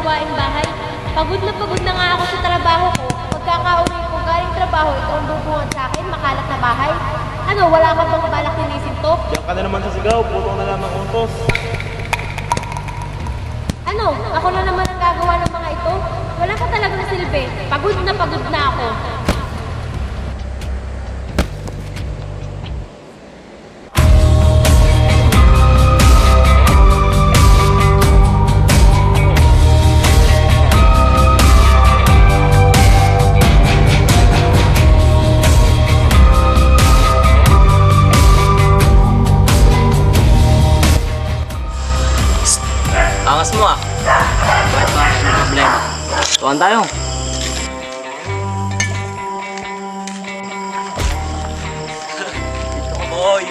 gawaing bahay. Pagod na nga ako sa trabaho ko. Pagkakauwi ko galing trabaho, ikaw ang bubungan sa akin, makalat na bahay. Ano, wala ka bang balak linisin to? Diyan ka na naman sa sigaw, putong na lamang utos. Ano, ako na naman ang gagawa ng mga ito? Wala ka talagang silbi. Pagod na ako. Angas mo ah. Bakit ba? Ano problema? Tuwan tayo. Dito ko, boy.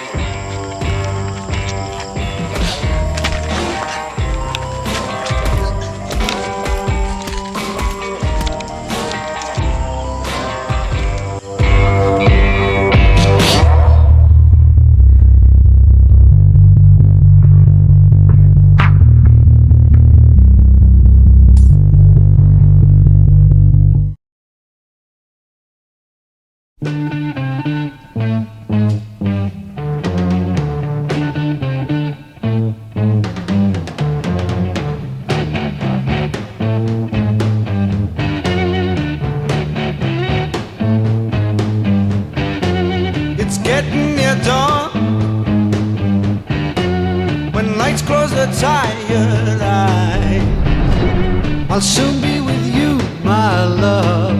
It's getting near dawn. When lights close the tired eye, I'll soon be with you, my love.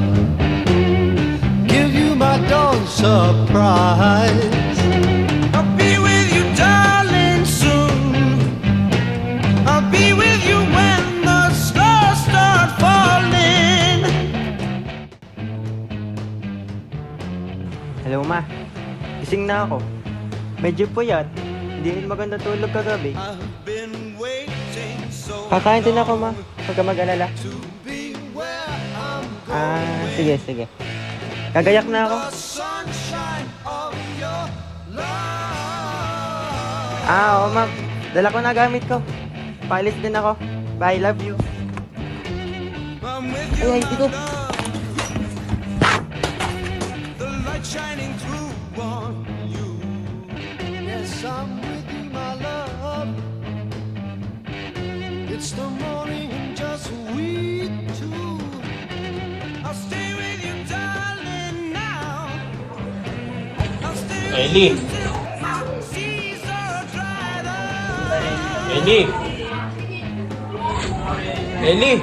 Give you my dawn surprise. I'll be with you, darling, soon. I'll be with you when the stars start falling. Hello, ma. Gising na ako. Medyo puyat. Hindi rin maganda tulog kagabi. I've been waiting so Kakain din ako, ma. Huwag ka mag-alala. to be where I'm Sige, sige. Gagayak na ako. the sunshine of your love. Oo, ma'am. Dala ko na gamit ko. Paalis din ako. Bye, love you. I'm with you, Ay, ito. the light shining through on you. Yes, I'm with you, my love. It's the morning and just we two. I'll stay with you, darling, now. I'll stay with Ellie! you till my seas are dried up. Ellie! Ellie!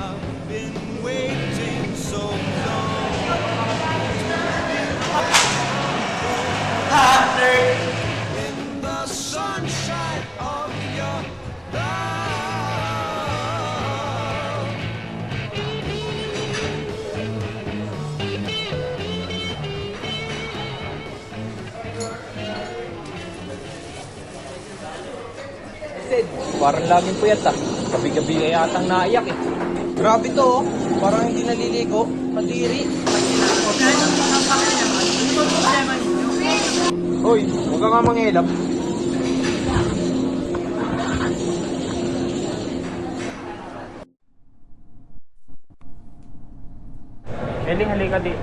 I've been waiting so long. In the sunshine of your love. Sid, parang laging puyat ah. Gabi-gabi ay atang naiyak eh. Grabe to oh. Parang hindi naliligo. Kadiri. Hoy, huwag ka nga mangilap. Ellie, halika di.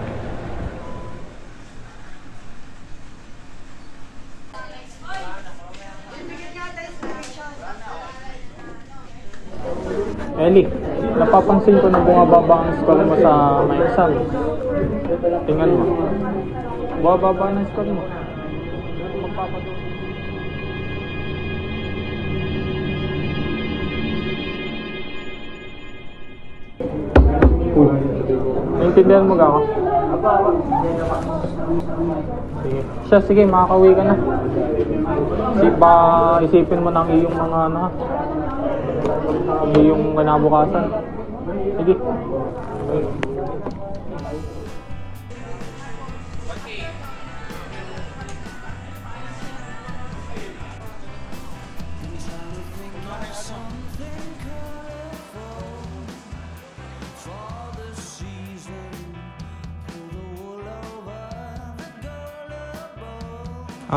Ellie, napapansin ko na bumababa ang score mo sa may exam. Tingnan mo. Bumababa na ang score mo. Magpapadul. Naintindihan mo ka ako? Sige. Sige, makakauwi ka na. Isipin mo ng iyong mga ano ha. Iyong kinabukasan. Sige.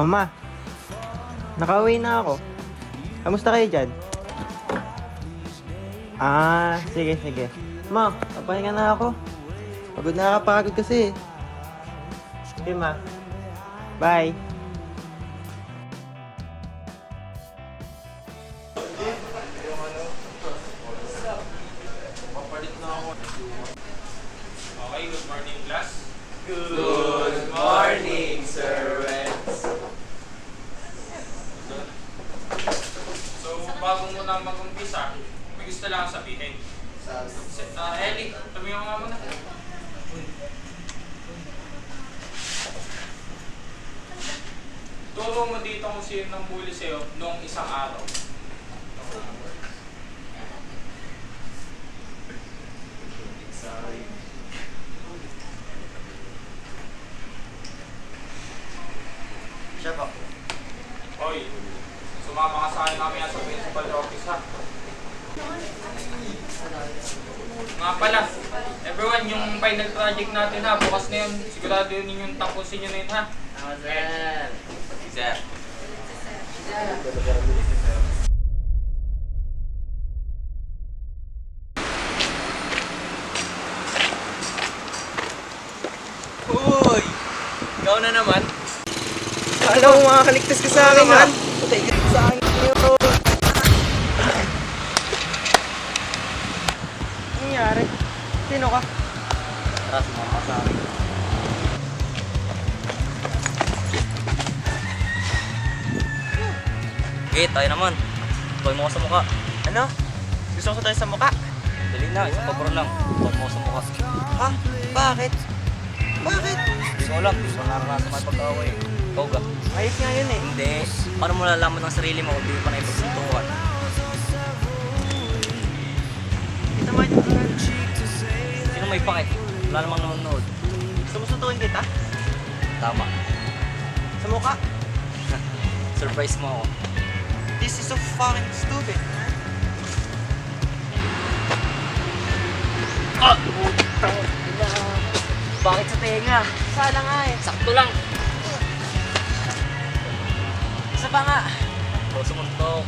Ma. Nakauwi na ako. Kamusta kayo dyan? Sige, sige. Ma, papahinga na ako. Pagod na nakapagod kasi. Sige, ma. Bye. Okay, good morning class. Good morning, Sir Renz. So, bago muna mag-umpisa, may gusto lang sabihin. Ellie, tumingin nga muna. Turo mo dito kung sino nang bully sa'yo noong isang araw. Siya po. Hoy, sumama ka sa akin namin sa principal office ha. Nga pala, everyone, yung final project natin ha, bukas na yun, sigurado yun yung tapusin nyo na yun ha. Sir. Uy! Ikaw na naman. Kala mo makakaligtas ka sa akin, ha? Patay ka sa akin yun. Ano nangyari? Sino ka? Tara, sumama ka sa akin. Okay, tayo naman. Tuloy mo ko sa mukha. Ano? Gusto ko tayo sa mukha? Dali na, isang pabor lang. Tuloy mo ko sa mukha. Ha? Bakit? Bakit? Hindi ko alam, hindi ko naranasan may pagkaway. Ikaw ga. Ayos nga yun eh. Hindi. Paano mo lalaman ng sarili mo kung di pa na ipagsuntukan? Kita mo ito. Sino may pake? Wala namang nanonood. Sumusuntukin kita? Tama. Sa mukha? Surprise mo ako. This is so fucking stupid. Bakit sa tenga? Sala nga eh. Sakto lang. Isa pa nga. Ikaw sumuntok.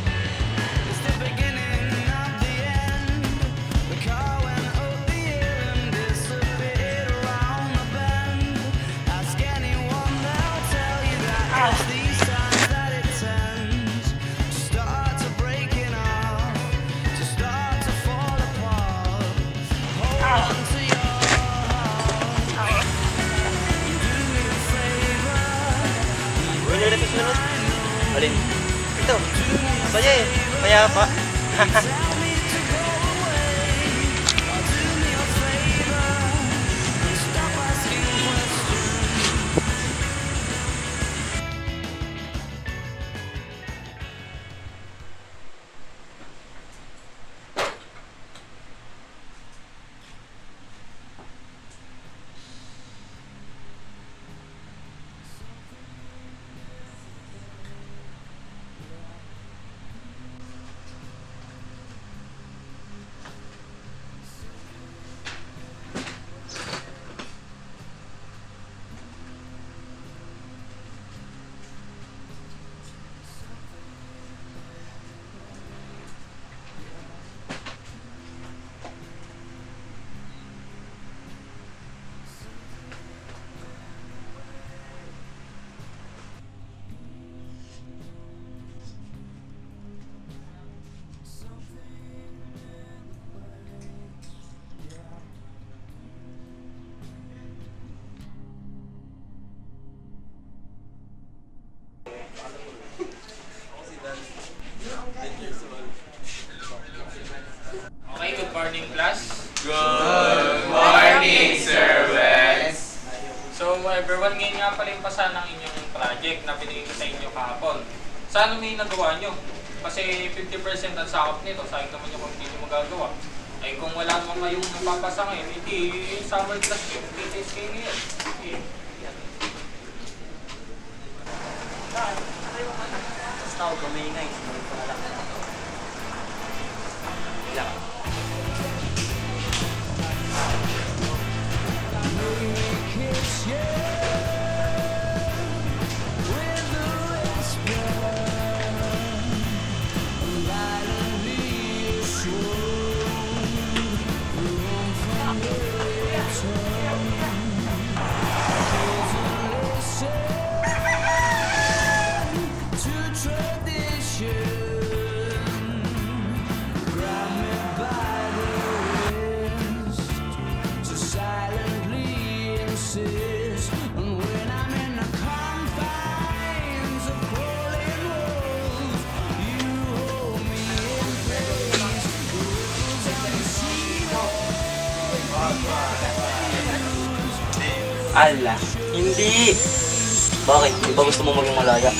Winner na sa sunod. Alin? Ito. Saya eh. Mayapa. Okay, good morning class. Good morning, Sir Renz. So everyone, ngayon nga pala yung pasa ng inyong project na binigay ko sa inyo kahapon. Sana may nagawa nyo. Kasi 50% ang sakop nito. Sayang naman yung kung hindi nyo magagawa. Ay kung wala naman kayong napapasa ngayon, hindi summer class yun. Hindi TSK ngayon. Okay. Basta ako gumingay. Sumunod ko na lang. Ilang. Ala, hindi. Bakit? Di ba gusto mo maging malaya?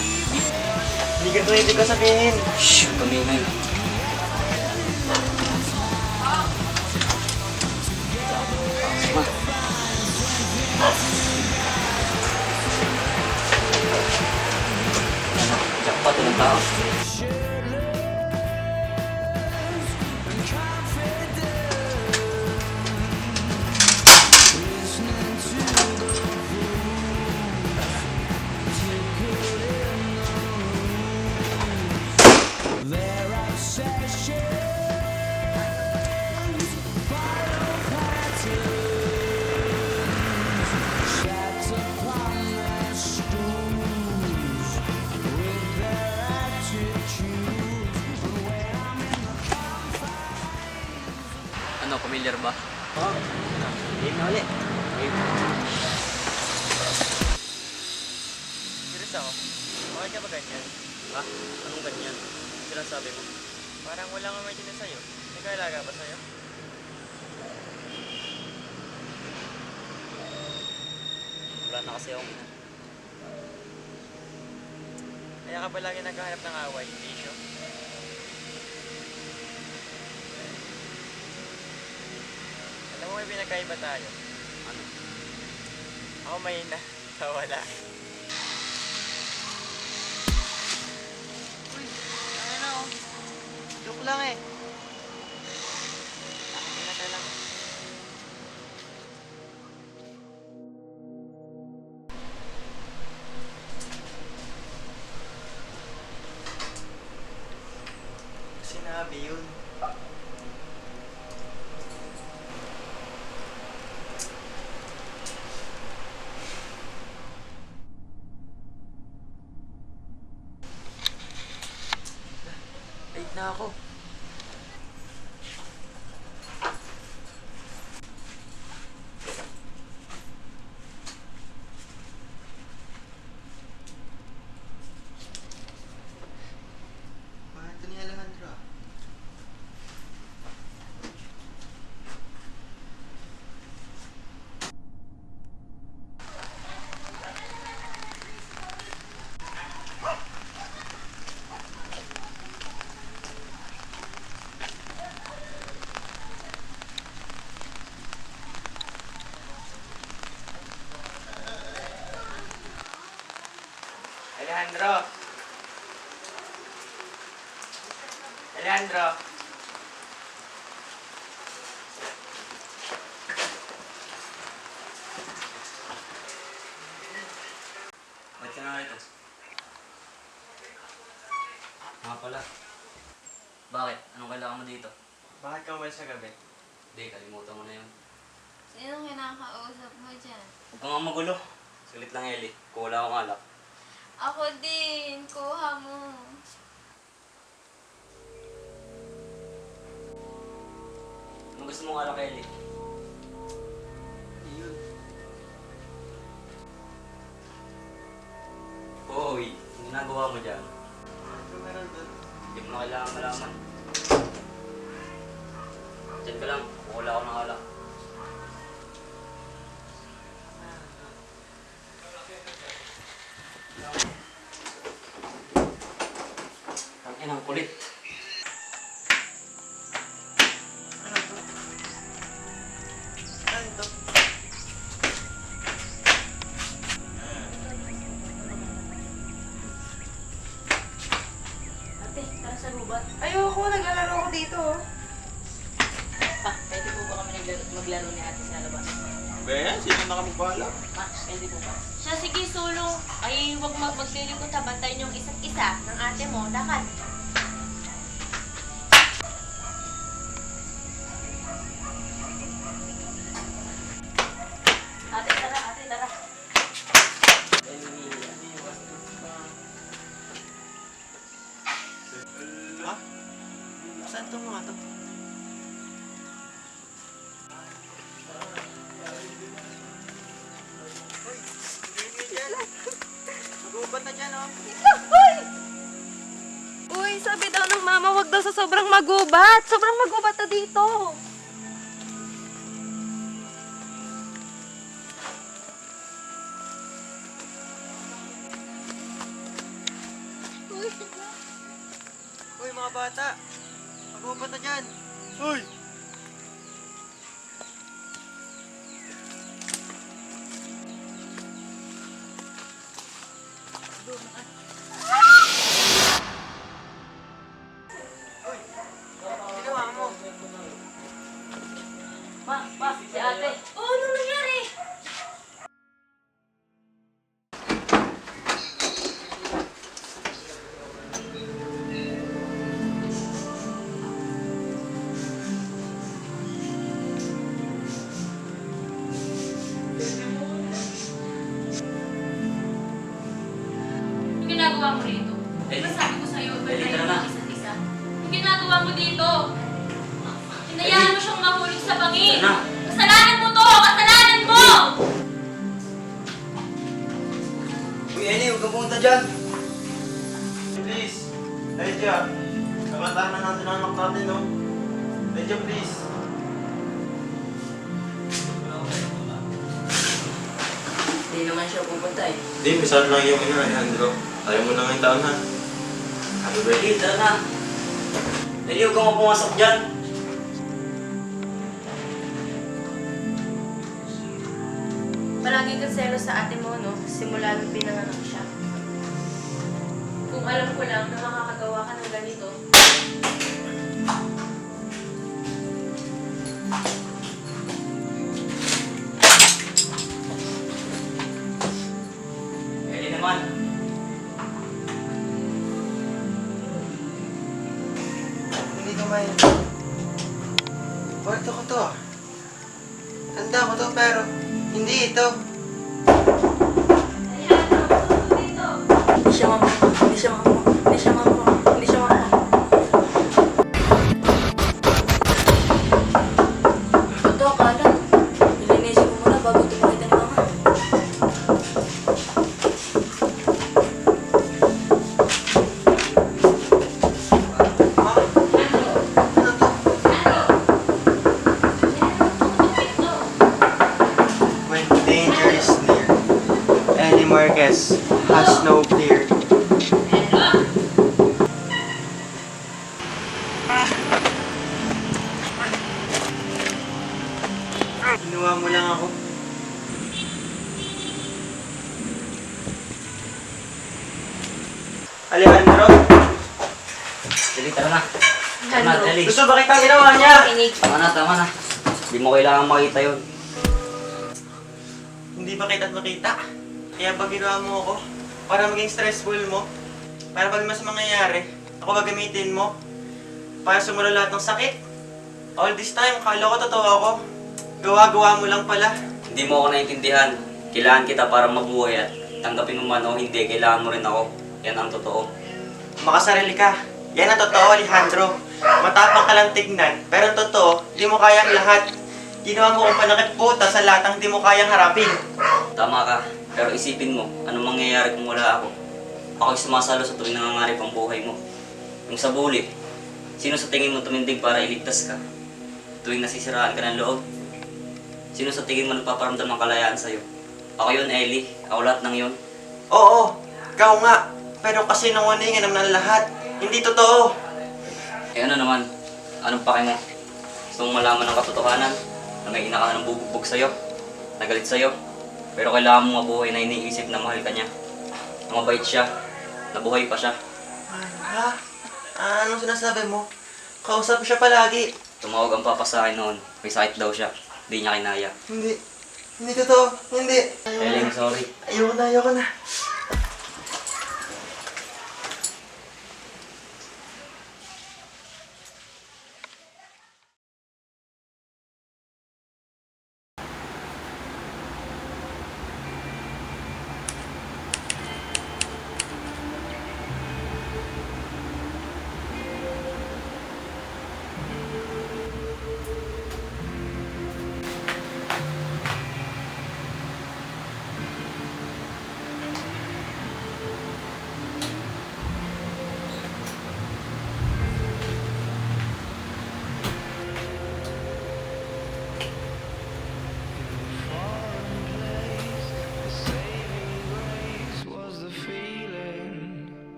Hindi ka ito ibig ko sabihin. Shh, tumingin. Jackpot ng tao. Ano, familiar ba? Oo. Game na ulit. Serious ako. Bakit ka ba ganyan? Ha? Anong ganyan? Ano sinasabi mo? Parang walang emergency sa'yo. May kaalaga ba sa'yo? Wala na kasi akong ina. Kaya ka ba lagi naghahanap ng away, issue? Alam mo may pinagkaiba tayo. Ano? Ako mahina. Ikaw wala. Ano? Joke lang eh. Mahina ka lang. Sinabi yun. Late na ako. Ito ni Alejandro. Alejandro! Alejandro! Ba't ka na rito? Nga pala. Bakit? Anong kailangan mo dito? Bakit ka umalis sa gabi? Hindi, kalimutan mo na yun. Sinong kinakausap mo dyan? Huwag kang nga magulo. Sulit lang, Ellie. Kuha akong alak. Ako din. Kuha mo. Anong gusto mong alak, Ellie? Yun. Hoy, ang ginagawa mo dyan. Ano meron doon? Hindi mo na kailangan malaman. Diyan ka lang. Kuha ako ng alak. Ang inang kulit. Ano to? Ate, tara sa gubat. Ayoko, naglalaro ako dito. Pa, pwede po ba kami maglaro ni ate sa labas? Ben, sino na kami bahala? Ma, pwede po ba? Siya, sige, sulong. Ay, huwag maglilikot ha. Bantayan yung isa't isa ng ate mo. Lakad. Ate, tara, ate, tara. Ha? Saan itong mga to? Hoy, hindi dyan. Mag-ubat na dyan, oh. Uy, sabi daw ng mama, wag daw sa sobrang magubat. Sobrang magubat na dito. Uy, mga bata! Mag-upat na dyan! Uy! Uy! Ginawa mo? Ma, si ate. Oh, ano nangyari? Yung ginagawa mo rito? Di ba sabi ko sa'yo, iba tayo ng isa't isa? Yung ginagawa mo dito? Hinayaan mo siyang mahulog sa bangin. Kasalanan mo to! Kasalanan mo! Uy, Ellie, huwag kang pumunta dyan! Please! Lydia! Kakantahan na natin ang anak natin, no? Lydia, please! Hindi naman siya pupunta eh. Hindi, misal lang yung Alejandro. Tayo mo na ngayong taon, ha? Happy birthday! Dali, tara na. Dali, huwag kang pumasok dyan. Palagi kang selos sa ate mo, no? Simula nung pinanganak siya. Kung alam ko lang na makakagawa ka ng ganito, Dali naman. Hindi ko may... Kwarto ko to. Tanda ko to, pero hindi ito. Hindi siya mama. Hindi siya mama. Hindi siya mama. Hindi siya mama. Ito, akala. Nilinisin ko muna bago tumulita ni mama. When danger is near, Ellie Marquez has no fear. Kinuha mo lang ako. Alejandro, Dali, tara na. Tara na, dali. gusto ba kitang ginawa niya? Tama na, tama na. Hindi mo kailangan makita yun. Hindi ba kita't makita? Kaya pag ginawa mo ako, para maging stressful mo, para pag mas mangyayari, ako ba gamitin mo? Para sumula lahat ng sakit? All this time, kala ko totoo ako. Gawa-gawa mo lang pala. Hindi mo ako naintindihan. Kailangan kita para mabuhay at tanggapin mo man o hindi, kailangan mo rin ako. Yan ang totoo. Makasarili ka. Yan ang totoo, Alejandro. Matapang ka lang tignan, pero ang totoo, di mo kayang lahat. Ginawa mo kong panakit puta sa lahat ng di mo kayang harapin. Tama ka. Pero isipin mo, anong mangyayari kung wala ako? Ako'y sumasalo sa tuwing nangangarip ang buhay mo. Yung sa bully, sino sa tingin mo tumindig para iligtas ka? Tuwing nasisiraan ka ng loob, sino sa tingin mo nagpaparamdam ng kalayaan sa'yo? Ako yun, Ellie. Ako lahat ng yun. Oo, ikaw nga. Pero kasi nanguningan naman ang lahat. Hindi totoo. Eh ano naman? Anong pake mo? Gusto mong malaman ng katotohanan? Na may ina ka ng bubugbog sa'yo? Nagalit sa'yo? Pero kailangan mo mabuhay na iniisip na mahal ka niya. Na mabait siya. Nabuhay pa siya. Ha? Anong sinasabi mo? Kausap siya palagi. Tumawag ang papa sa akin noon. May sakit daw siya. Hindi niya kinaya. Hindi. Hindi totoo. Hindi. Ellie, sorry. Ayoko na, ayoko na.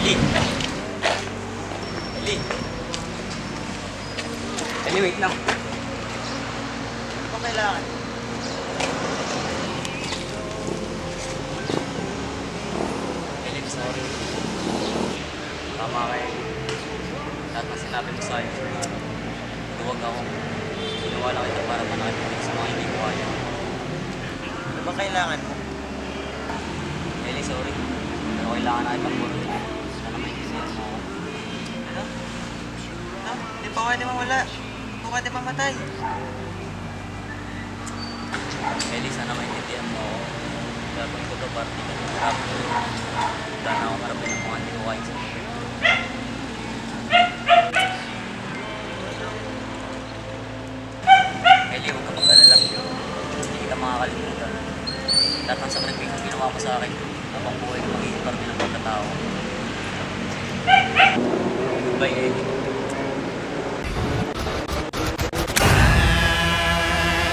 Ellie! Ellie! Ellie, wait lang. Ano ba kailangan? Ellie, sorry. Tama kayo. Lahat ng sinabi mo sa'yo. Duwag ako. Ginawa lang kita para manakinig sa mga hindi ko kaya. Ano ba kailangan mo? Ellie, sorry. Pero kailangan na kitang burutin. Sana maintindihan mo ako. Ano? No? Hindi pa pwede mawala. Hindi pa pwede mamatay. Ellie, sana maintindihan mo ako. Gagawin ko to para di ka nahihirap. Wala na ako marapin ng mga hindi ko kaya sa buhay. Ellie, huwag ka mag-alala. Hindi kita makakalimutan. Lahat ng sakripisyo ginawa mo sa akin. Habang buhay ko magiging parte ng pagkatao. Goodbye, Ellie.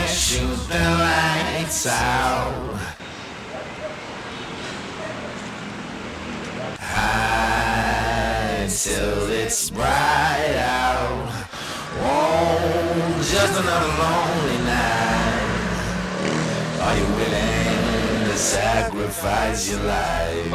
Shoot the lights out. Hide till it's bright out. Oh, just another lonely night. Are you willing to sacrifice your life?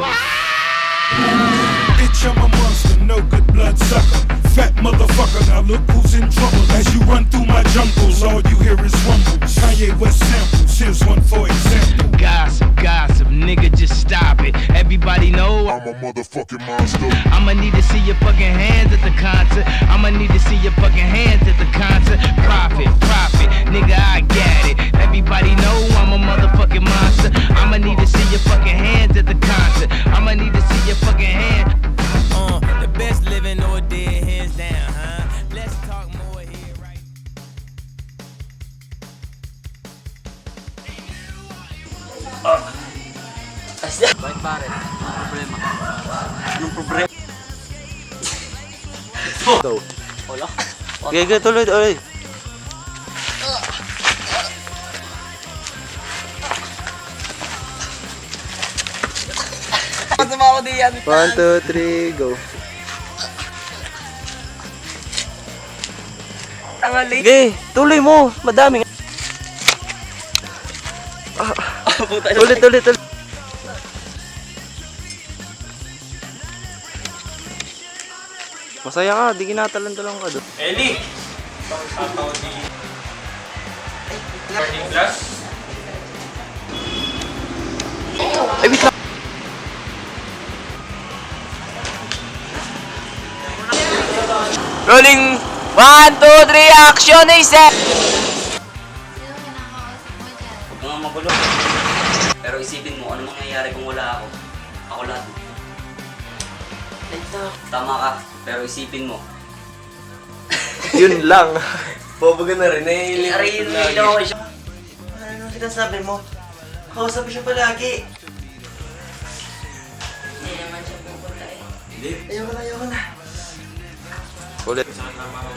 Bitch, I'm a monster, no good blood sucker. Fat motherfucker, now look who's in trouble. As you run through my jungles, all you hear is rumbles. Kanye West samples, here's one for example. Gossip, gossip, nigga, just stop it. Everybody know I'm a motherfucking monster. I'ma need to see your fucking hands at the concert. I'ma need to see your fucking hands at the concert. Profit, profit, nigga, I got it. Everybody know I'm a motherfucking monster. I'ma need to see your fucking hands at the concert. I'ma need to see your fucking hands. The best living or dead, hands down, huh? Let's talk more here, right? Bakit pare? Anong problema? Anong problema? Go. Wala. Okay, go. Tuloy. Masama ako diyan. 1, 2, 3, go. Tangali. Okay, tuloy mo. Madami. Ulit. Masaya ka, di kinatalan-talan ka doon. Ellie! Tataw ni... Party Glass? Ay, wait lang. Rolling 1, 2, 3, action, set! Huwag kang magulo. Pero isipin mo, ano mangyayari kung wala ako? Ako lahat. Tama ka, pero isipin mo. Yun lang. Bobo ka na rin, nahihilimutan lagi. Ano sinasabi mo? Kausap siya palagi. Hindi naman siya pupunta eh. Ayoko na. Ulit.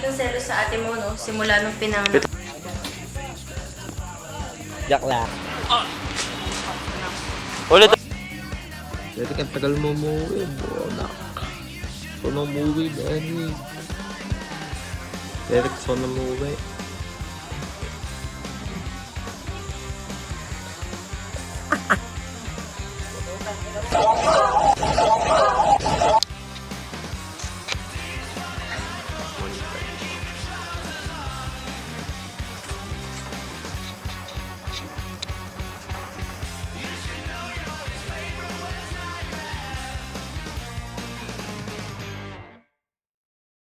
Yung selos sa ate mo, no? Simula nung pinanganak. Jak lang. Ulit. Dati kang tagal mo umuwi, buonak. Gusto na umuwi, Danny. Derek, gusto na umuwi.